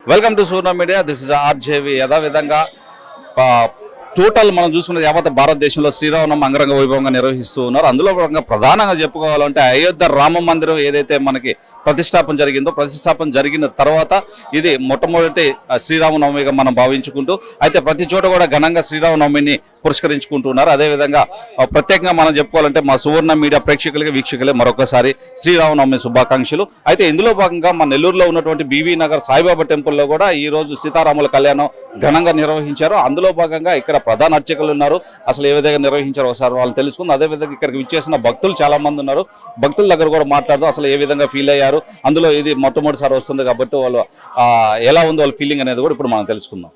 Welcome to Suvarna media. This is RJV. యథావిధంగా total మనం చూసుకున్నది యావత్ భారతదేశంలో శ్రీరామనవమి అంగరంగ వైభవంగా నిర్వహిస్తూ ఉన్నారు. అందులో భాగంగా ప్రధానంగా చెప్పుకోవాలంటే అయోధ్య రామ మందిరం ఏదైతే మనకి ప్రతిష్టాపన జరిగిందో, ప్రతిష్టాపన జరిగిన తర్వాత ఇది మొట్టమొదటి శ్రీరామనవమిగా మనం భావించుకుంటూ అయితే ప్రతి చోట కూడా ఘనంగా శ్రీరామనవమిని పురస్కరించుకుంటున్నారు. అదేవిధంగా ప్రత్యేకంగా మనం చెప్పుకోవాలంటే మా సువర్ణ మీడియా ప్రేక్షకులకి వీక్షకులే మరొకసారి శ్రీరామనవమి శుభాకాంక్షలు. అయితే ఇందులో భాగంగా మన నెల్లూరులో ఉన్నటువంటి బీవీ నగర్ సాయిబాబా టెంపుల్లో కూడా ఈ రోజు సీతారాముల కళ్యాణం ఘనంగా నిర్వహించారు. అందులో భాగంగా ఇక్కడ ప్రధాన అర్చకులు ఉన్నారు. అసలు ఏ విధంగా నిర్వహించారో ఒకసారి వాళ్ళు తెలుసుకుంది. అదేవిధంగా ఇక్కడికి విచ్చేసిన భక్తులు చాలా మంది ఉన్నారు. భక్తుల దగ్గర కూడా మాట్లాడుతూ అసలు ఏ విధంగా ఫీల్ అయ్యారు, అందులో ఇది మొట్టమొదటిసారి వస్తుంది కాబట్టి వాళ్ళు ఎలా ఉంది వాళ్ళ ఫీలింగ్ అనేది కూడా ఇప్పుడు మనం తెలుసుకుందాం.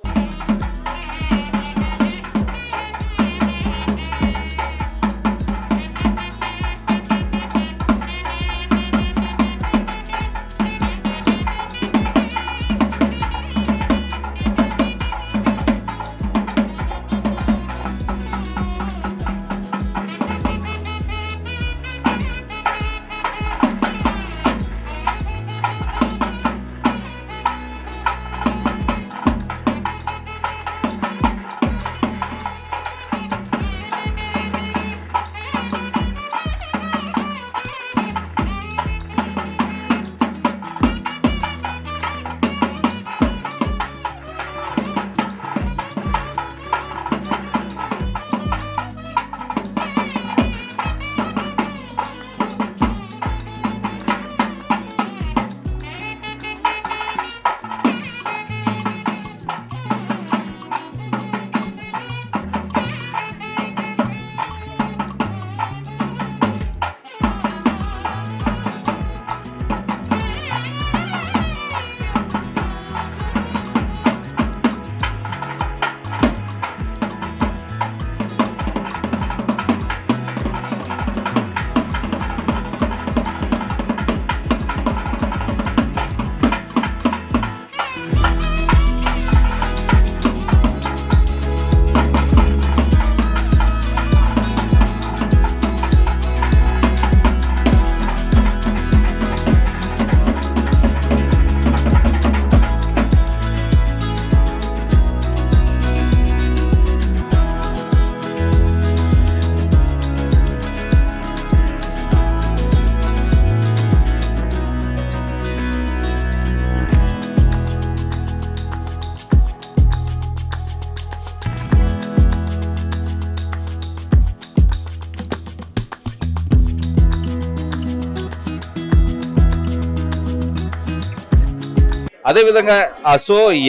అదేవిధంగా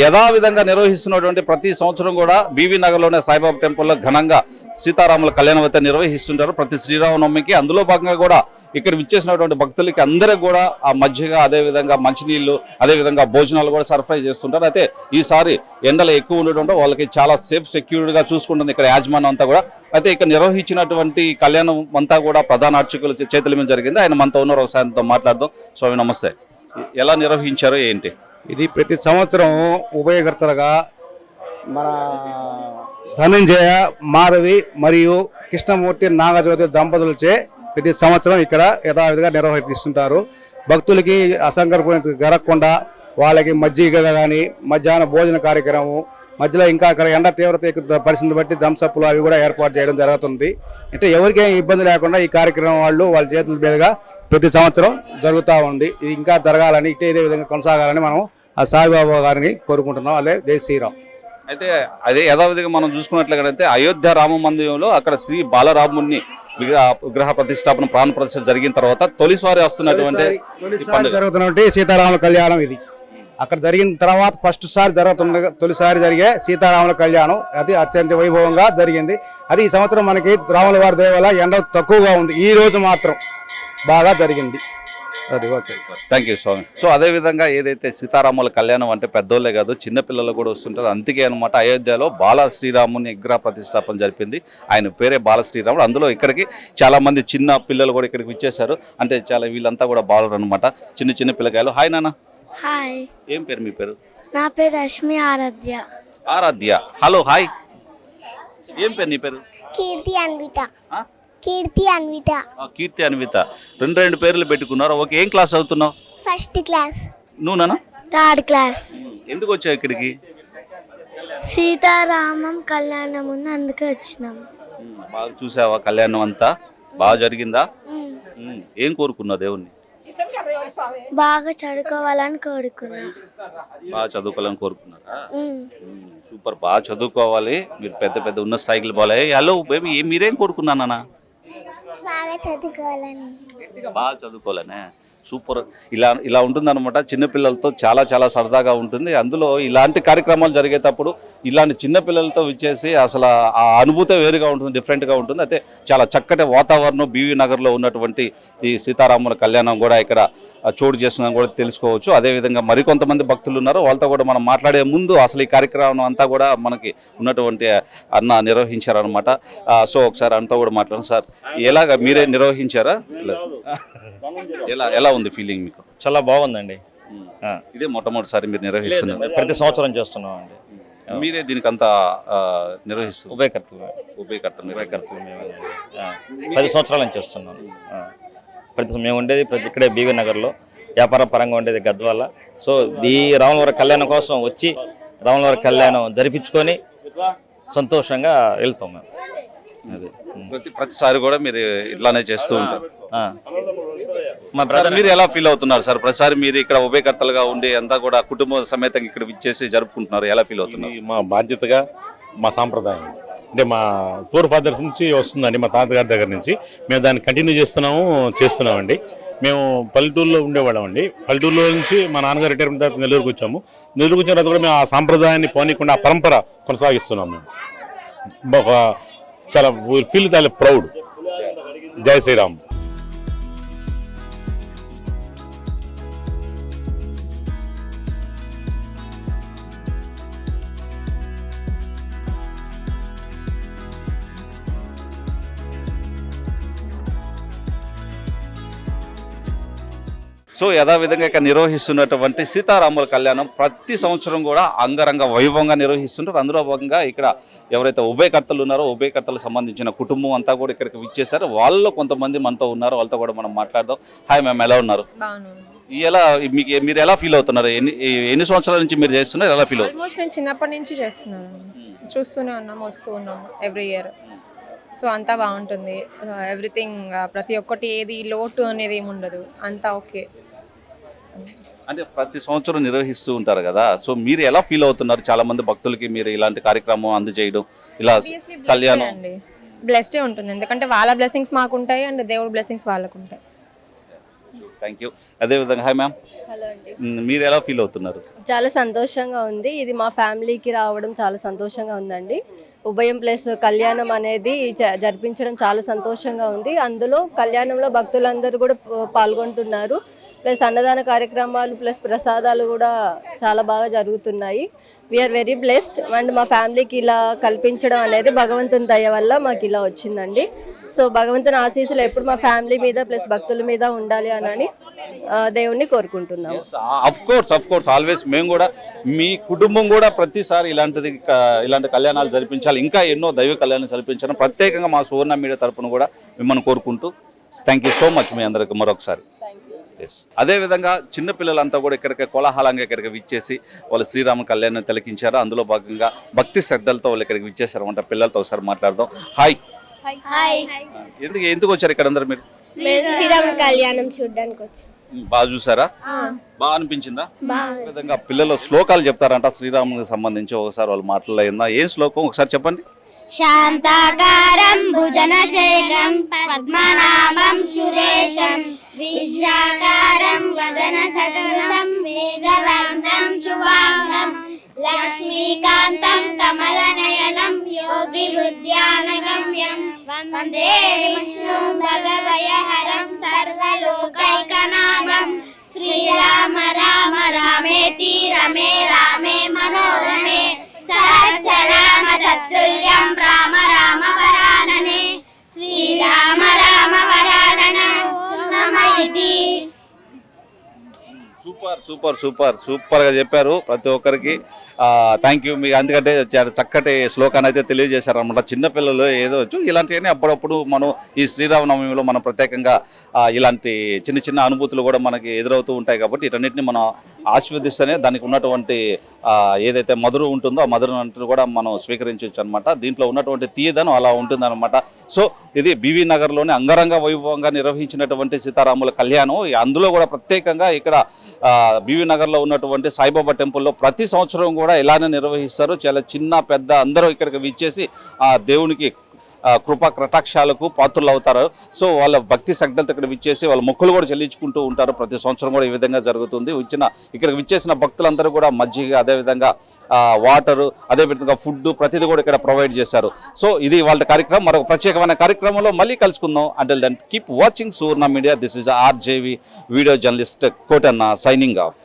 యథావిధంగా నిర్వహిస్తున్నటువంటి ప్రతి సంవత్సరం కూడా బీవీ నగర్లోనే సాయిబాబా టెంపుల్లో ఘనంగా సీతారాముల కళ్యాణం అయితే నిర్వహిస్తుంటారు ప్రతి శ్రీరామనవమికి. అందులో భాగంగా కూడా ఇక్కడ విచ్చేసినటువంటి భక్తులకి అందరికి కూడా ఆ మజ్జిగ, అదేవిధంగా మంచినీళ్ళు, అదేవిధంగా భోజనాలు కూడా సరఫరా చేస్తుంటారు. అయితే ఈసారి ఎండలు ఎక్కువ ఉండటంతో వాళ్ళకి చాలా సెక్యూర్డ్గా చూసుకుంటుంది ఇక్కడ యాజమాన్యం అంతా కూడా. అయితే ఇక్కడ నిర్వహించినటువంటి కళ్యాణం అంతా కూడా ప్రధాన అర్చకుల చేతుల మీద జరిగింది. ఆయన మనతో ఉన్నారు, ఒకసారితో మాట్లాడదాం. స్వామి నమస్తే. ఎలా నిర్వహించారో ఏంటి? ఇది ప్రతి సంవత్సరం ఉభయకర్తలుగా మన ధనంజయ, మాధవి మరియు కృష్ణమూర్తి, నాగజ్యోతి దంపతులచే ప్రతి సంవత్సరం ఇక్కడ యథావిధిగా నిర్వహిస్తుంటారు. భక్తులకి అసంకల్పం జరగకుండా వాళ్ళకి మజ్జిగ కానీ మధ్యాహ్న భోజన కార్యక్రమం, మధ్యలో ఇంకా అక్కడ ఎండ తీవ్రత పరిస్థితిని బట్టి దంసప్పులు అవి కూడా ఏర్పాటు చేయడం జరుగుతుంది. అంటే ఎవరికేం ఇబ్బంది లేకుండా ఈ కార్యక్రమం వాళ్ళ చేతుల మీదుగా ప్రతి సంవత్సరం జరుగుతూ ఉంది. ఇది ఇంకా జరగాలని, ఇదే విధంగా కొనసాగాలని మనం ఆ సాయిబాబా గారిని కోరుకుంటున్నాం. అదే జై శ్రీరామ్. అయితే అదే యథావిధిగా మనం చూసుకున్నట్లయితే అయోధ్య రామ మందిరంలో అక్కడ శ్రీ బాలరాముని విగ్రహ ప్రతిష్టాపన, ప్రాణ ప్రతిష్ఠ జరిగిన తర్వాత తొలిసారి జరుగుతున్నటువంటి సీతారాముల కళ్యాణం ఇది. అక్కడ జరిగిన తర్వాత ఫస్ట్ సారి తొలిసారి జరిగే సీతారాముల కళ్యాణం అది అత్యంత వైభవంగా జరిగింది. అది ఈ సంవత్సరం మనకి రాముల వారి దయ వల్ల ఎండ తక్కువగా ఉంది. ఈ రోజు మాత్రం బాగా జరిగింది. అది ఓకే, థ్యాంక్ యూ స్వామి. సో అదేవిధంగా ఏదైతే సీతారాముల కళ్యాణం అంటే పెద్దోళ్ళే కాదు చిన్నపిల్లలు కూడా వస్తుంటారు. అందుకే అనమాట అయోధ్యలో బాల శ్రీరాముని విగ్రహ ప్రతిష్టాపన జరిపింది. ఆయన పేరే బాల శ్రీరాముడు. అందులో ఇక్కడికి చాలా మంది చిన్న పిల్లలు కూడా ఇక్కడికి వచ్చేసారు. అంటే చాలా వీళ్ళంతా కూడా బాలరు అనమాట, చిన్న చిన్న పిల్లకాయలు. హాయ్ నాన్న. హాయ్. ఏం పేరు మీ పేరు? నా పేరు రష్మి ఆరాధ్య. ఆరాధ్య, హలో హాయ్. ఏం పేరు నీ పేరు? కీర్తి అన్విత. కీర్తి అన్విత. కీర్తి అన్విత. రెండు పేర్లు పెట్టుకున్నారు. ఓకే, ఏం క్లాస్ చదువుతున్నావు? First class. నువ్వునా? Third class. ఎందుకు వచ్చావు ఇక్కడికి? సీతారామం కళ్యాణం ఉంది, అందుకే వచ్చినాం. బాగా చూసావా? కళ్యాణం అంతా బాగా జరిగిందా? ఏం కోరుకున్నావు దేవుణ్ణి? బాగా చదువుకోవాలని కోరుకున్నా. బాగా చదువుకోవాలని కోరుకున్నారా? సూపర్, బాగా చదువుకోవాలి, మీరు పెద్ద పెద్ద ఉన్నత స్థాయికి పోలే. హలో బేబీ, మీరేం కోరుకున్నానా? బాగా చదువుకోవాలని. బాగా చదువుకోవాలనే. సూపర్. ఇలా ఉంటుందన్నమాట. చిన్నపిల్లలతో చాలా చాలా సరదాగా ఉంటుంది. అందులో ఇలాంటి కార్యక్రమాలు జరిగేటప్పుడు ఇలాంటి చిన్నపిల్లలతో విచ్చేసి అసలు ఆ అనుభూతి వేరుగా ఉంటుంది, డిఫరెంట్గా ఉంటుంది. అయితే చాలా చక్కటి వాతావరణం బీవీ నగర్లో ఉన్నటువంటి ఈ సీతారాముల కళ్యాణం కూడా ఇక్కడ చోటు చేస్తుందని కూడా తెలుసుకోవచ్చు. అదేవిధంగా మరికొంతమంది భక్తులు ఉన్నారు, వాళ్ళతో కూడా మనం మాట్లాడే ముందు అసలు ఈ కార్యక్రమం అంతా కూడా మనకి ఉన్నటువంటి అన్న నిర్వహించారనమాట. సో ఒకసారి అంతా కూడా మాట్లాడండి సార్. ఎలాగ మీరే నిర్వహించారా? ఎలా ఉంది ఫీలింగ్ మీకు? చాలా బాగుందండి. ఇదే మొట్టమొదటిసారి మీరు నిర్వహిస్తున్నారు? ప్రతి సంవత్సరం చేస్తున్నాం అండి. మీరే దీనికంతా నిర్వహిస్తున్నారు? ఉభయకర్తలు మేము 10 సంవత్సరాల నుంచి చేస్తున్నాం. మేము ఉండేది ఇక్కడే బీవీ నగర్లో, వ్యాపార పరంగా ఉండేది గద్వాల. సో ఈ రాములవారి కళ్యాణం కోసం వచ్చి రాములవారి కళ్యాణం జరిపించుకొని సంతోషంగా వెళ్తాం మేము. అది ప్రతిసారి కూడా మీరు ఇట్లానే చేస్తూ ఉంటారు. మా బ్రదర్ మీరు ఎలా ఫీల్ అవుతున్నారు సార్? ప్రతిసారి మీరు ఇక్కడ ఉభయకర్తలుగా ఉండి అంతా కూడా కుటుంబ సమేతంగా ఇక్కడ విచ్చేసి జరుపుకుంటున్నారు, ఎలా ఫీల్ అవుతున్నారు? మా బాధ్యతగా, మా సాంప్రదాయం అంటే మా ఫోర్ ఫాదర్స్ నుంచి వస్తుందండి, మా తాతగారి దగ్గర నుంచి. మేము దాన్ని కంటిన్యూ చేస్తున్నామండి. మేము పల్లెటూరులో ఉండేవాళ్ళం అండి. పల్లెటూరులో నుంచి మా నాన్నగారు రిటైర్మెంట్ తర్వాత నెల్లూరుకు వచ్చాము. నెల్లూరుకు వచ్చిన తర్వాత కూడా మేము ఆ సాంప్రదాయాన్ని పోనీకుండా ఆ పరంపర కొనసాగిస్తున్నాం. మేము చాలా ఫీల్ చాలా ప్రౌడ్. జై శ్రీరామ్. సో యథావిధంగా ఇక్కడ నిర్వహిస్తున్నటువంటి సీతారాముల కళ్యాణం ప్రతి సంవత్సరం కూడా అంగరంగ వైభవంగా నిర్వహిస్తుంటారు. అందులో భాగంగా ఇక్కడ ఎవరైతే ఉభయకర్తలు ఉన్నారో ఉభయకర్తలకు సంబంధించిన కుటుంబం అంతా కూడా ఇక్కడికి విచ్చేశారు. వాళ్ళు కొంతమంది మనతో ఉన్నారు, వాళ్ళతో కూడా మనం మాట్లాడదాం. హాయ్ మ్యామ్, ఎలా ఉన్నారు? మీరు ఎలా ఫీల్ అవుతున్నారు? ఎన్ని సంవత్సరాల నుంచి మీరు చేస్తున్నారు, ఎలా ఫీల్ అవుతుంది? ఆల్మోస్ట్ నేను చిన్నప్పటి నుంచి చేస్తున్నాను, చూస్తూనే ఉన్నాం, వస్తూ ఉన్నాం ఎవ్రీ ఇయర్. సో అంతా బాగుంటుంది, ఎవ్రీథింగ్, ప్రతి ఒక్కటి ఏది లోటు అనేది ఏమి ఉండదు, అంతా ఓకే. అంటే ప్రతి సంవత్సరం నిర్వహిస్తూ ఉంటారు కదా, సో మీరు ఎలా ఫీల్ అవుతున్నారు? చాలా మంది భక్తులకి మీరు ఇలాంటి కార్యక్రమం అందజేయడం, ఇలా కళ్యాణం అండి బ్లెస్డే ఉంటుంది, ఎందుకంటే వాళ్ళ బ్లెస్సింగ్స్ మాకు ఉంటాయి అండ్ దేవుడి బ్లెస్సింగ్స్ వాళ్ళకు ఉంటాయి. Thank you. అదేవిధంగా హాయ్ మ్యామ్, హలో అండి. మీరు ఎలా ఫీల్ అవుతున్నారు? చాలా సంతోషంగా ఉంది, ఇది మా ఫ్యామిలీకి రావడం చాలా సంతోషంగా ఉందండి. ఉభయం ప్లస్ కళ్యాణం అనేది జరిపించడం చాలా సంతోషంగా ఉంది. అందులో కళ్యాణంలో భక్తులందరూ కూడా పాల్గొంటున్నారు. ప్లస్ అన్నదాన కార్యక్రమాలు ప్లస్ ప్రసాదాలు కూడా చాలా బాగా జరుగుతున్నాయి. We are very blessed. అండ్ మా ఫ్యామిలీకి ఇలా కల్పించడం అనేది భగవంతుని దయ వల్ల మాకు ఇలా వచ్చిందండి. సో భగవంతుని ఆశీస్సులు ఎప్పుడు మా ఫ్యామిలీ మీద ప్లస్ భక్తుల మీద ఉండాలి అని దేవుణ్ణి కోరుకుంటున్నాము. Of course always. మేము కూడా మీ కుటుంబం కూడా ప్రతిసారి ఇలాంటి కళ్యాణాలు జరిపించాలి, ఇంకా ఎన్నో దైవ కళ్యాణాలు జరిపించాలని ప్రత్యేకంగా మా సువర్ణ మీడియా తరపున కూడా మిమ్మల్ని కోరుకుంటూ థ్యాంక్ యూ సో మచ్ మీ అందరికి మరొకసారి. అదేవిధంగా చిన్నపిల్లలంతా కూడా ఇక్కడికి కోలాహలంగా ఇక్కడికి విచ్చేసి వాళ్ళు శ్రీరామ కళ్యాణం తిలకించారు. అందులో భాగంగా భక్తి శ్రద్ధలతో వాళ్ళు ఇక్కడికి విచ్చేసారు అనమాట. పిల్లలతో ఒకసారి మాట్లాడదాం. హాయ్, ఎందుకు వచ్చారు ఇక్కడ అందరు? మీరు శ్రీరామ కళ్యాణం చూడడానికి వచ్చి బాగా చూసారా? బాగా అనిపించిందా? విధంగా పిల్లలు శ్లోకాలు చెప్తారంట శ్రీరామునికి సంబంధించి. ఒకసారి వాళ్ళు మాట్లాడిందా? ఏం శ్లోకం ఒకసారి చెప్పండి. శాంతాకారం భుజనశేఖరం పద్మనాభం సురేశం విశ్వాకారం వదన సదనం వేదవర్ణం శుభాంగం లక్ష్మీకాంతం కమలనయనం యోగి విద్యానగమ్యం వందే విష్ణుం భవభయహరం సర్వలోకైకనాథం శ్రీరామ రామ రామేతి రమే రామే మనోరమే సహస్రనామ తత్తుల్యం రామ రామ వరాననే శ్రీరామ రామ వరానన నమైతి. సూపర్. సూపర్ సూపర్ సూపర్గా చెప్పారు ప్రతి ఒక్కరికి. Thank you. మీకు అందుకంటే చాలా చక్కటి శ్లోకాన్ని అయితే తెలియజేశారనమాట. చిన్నపిల్లలు ఏదో ఇలాంటివన్నీ అప్పుడప్పుడు మనం ఈ శ్రీరామనవమిలో మనం ప్రత్యేకంగా ఇలాంటి చిన్న చిన్న అనుభూతులు కూడా మనకి ఎదురవుతూ ఉంటాయి. కాబట్టి వీటన్నిటిని మనం ఆస్వాదిస్తేనే దానికి ఉన్నటువంటి ఏదైతే మధురం ఉంటుందో ఆ మధురం కూడా మనం స్వీకరించవచ్చు అనమాట. దీంట్లో ఉన్నటువంటి తీయదనం అలా ఉంటుందన్నమాట. సో ఇది బీవీ నగర్లోని అంగరంగ వైభవంగా నిర్వహించినటువంటి సీతారాముల కళ్యాణం. అందులో కూడా ప్రత్యేకంగా ఇక్కడ బీవీ నగర్లో ఉన్నటువంటి సాయిబాబా టెంపుల్లో ప్రతి సంవత్సరం కూడా ఇలానే నిర్వహిస్తారు. చాలా చిన్న పెద్ద అందరూ ఇక్కడికి విచ్చేసి ఆ దేవునికి కృపా కటాక్షాలకు పాత్రలు అవుతారు. సో వాళ్ళ భక్తి శ్రద్ధలతో ఇక్కడ విచ్చేసి వాళ్ళ మొక్కులు కూడా చెల్లించుకుంటూ ఉంటారు. ప్రతి సంవత్సరం కూడా ఈ విధంగా జరుగుతుంది. ఇక్కడికి విచ్చేసిన భక్తులందరూ కూడా మజ్జిగ, అదేవిధంగా వాటరు, అదేవిధంగా ఫుడ్ ప్రతిదీ కూడా ఇక్కడ ప్రొవైడ్ చేశారు. సో ఇది వాళ్ళ కార్యక్రమం. మరొక ప్రత్యేకమైన కార్యక్రమంలో మళ్ళీ కలుసుకుందాం. Until then keep watching Suvarna media. This is RJV video journalist Kotanna signing of.